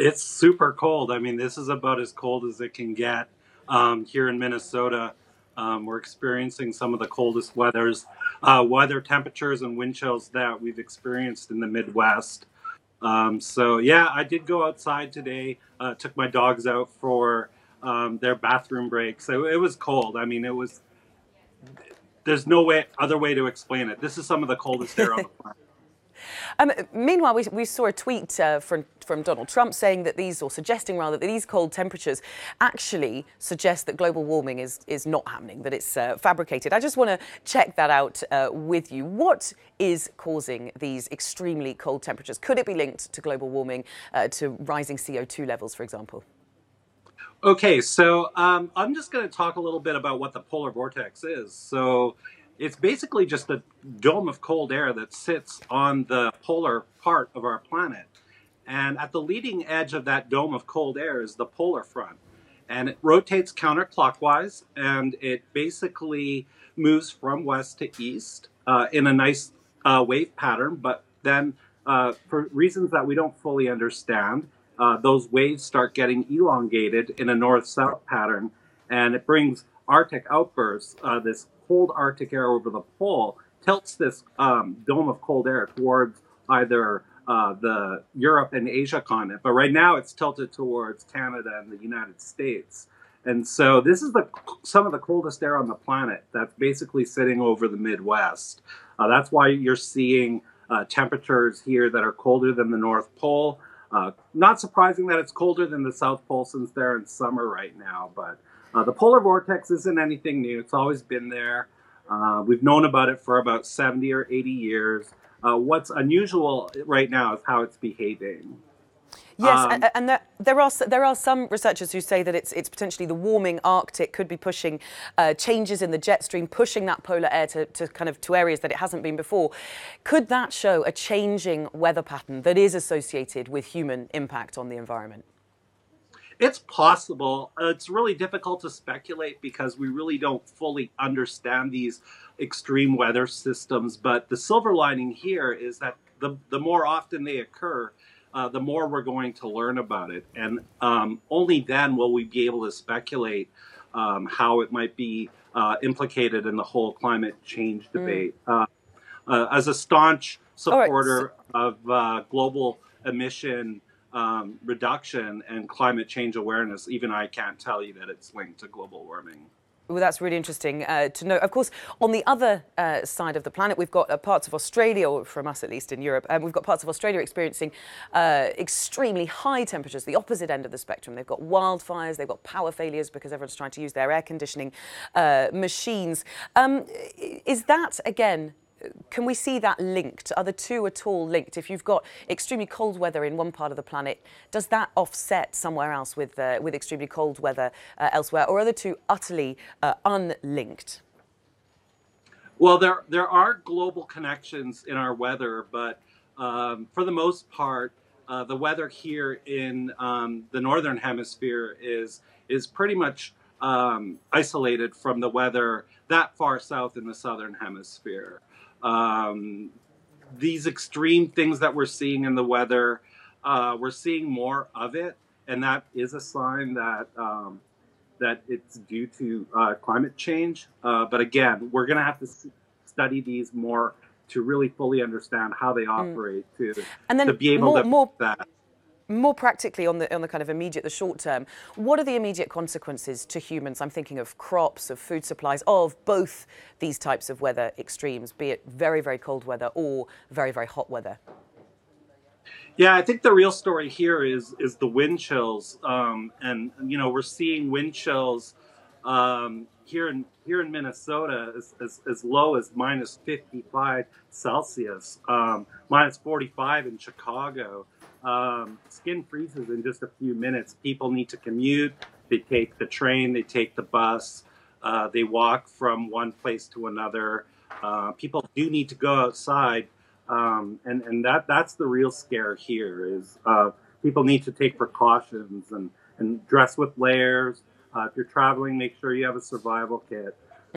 It's super cold. I mean, this is about as cold as it can get here in Minnesota. We're experiencing some of the coldest weather temperatures and wind chills that we've experienced in the Midwest. So yeah, I did go outside today. Took my dogs out for their bathroom break. So it was cold. I mean, it was. There's no other way to explain it. This is some of the coldest air on the planet. Meanwhile, we saw a tweet from Donald Trump saying that these, or suggesting rather, that these cold temperatures actually suggest that global warming is not happening, that it's fabricated. I just want to check that out with you. What is causing these extremely cold temperatures? Could it be linked to global warming, to rising CO2 levels, for example? Okay, so I'm just going to talk a little bit about what the polar vortex is. So it's basically just a dome of cold air that sits on the polar part of our planet. And at the leading edge of that dome of cold air is the polar front. And it rotates counterclockwise, and it basically moves from west to east in a nice wave pattern. But then, for reasons that we don't fully understand, those waves start getting elongated in a north-south pattern, and it brings Arctic outbursts. This cold Arctic air over the pole tilts this dome of cold air towards either the Europe and Asia continent, but right now it's tilted towards Canada and the United States. And so this is some of the coldest air on the planet that's basically sitting over the Midwest. That's why you're seeing temperatures here that are colder than the North Pole. Not surprising that it's colder than the South Pole since they're in summer right now, but the polar vortex isn't anything new. It's always been there. We've known about it for about 70 or 80 years. What's unusual right now is how it's behaving. Yes, and there are some researchers who say that it's potentially the warming Arctic could be pushing changes in the jet stream, pushing that polar air to kind of to areas that it hasn't been before. Could that show a changing weather pattern that is associated with human impact on the environment? It's possible. It's really difficult to speculate because we really don't fully understand these extreme weather systems. But the silver lining here is that the more often they occur, the more we're going to learn about it. And only then will we be able to speculate how it might be implicated in the whole climate change debate. As a staunch supporter of global emission reduction and climate change awareness, even I can't tell you that it's linked to global warming. Well, that's really interesting to know. Of course, on the other side of the planet, we've got parts of Australia, or from us at least in Europe, we've got parts of Australia experiencing extremely high temperatures, the opposite end of the spectrum. They've got wildfires, they've got power failures because everyone's trying to use their air conditioning machines. Is that, again, can we see that linked? Are the two at all linked? If you've got extremely cold weather in one part of the planet, does that offset somewhere else with extremely cold weather elsewhere? Or are the two utterly unlinked? Well, there are global connections in our weather, but for the most part, the weather here in the northern hemisphere is pretty much isolated from the weather that far south in the southern hemisphere. These extreme things that we're seeing in the weather, we're seeing more of it, and that is a sign that that it's due to climate change. But again, we're going to have to study these more to really fully understand how they operate to be able to that. More practically on the kind of immediate, the short term, what are the immediate consequences to humans? I'm thinking of crops, of food supplies, of both these types of weather extremes, be it very, very cold weather or very, very hot weather. Yeah, I think the real story here is the wind chills, and you know we're seeing wind chills here in Minnesota as low as minus 55 Celsius, minus 45 in Chicago. Skin freezes in just a few minutes. People need to commute. They take the train, they take the bus, they walk from one place to another. People do need to go outside, and that's the real scare here is people need to take precautions and dress with layers. If you're traveling, make sure you have a survival kit.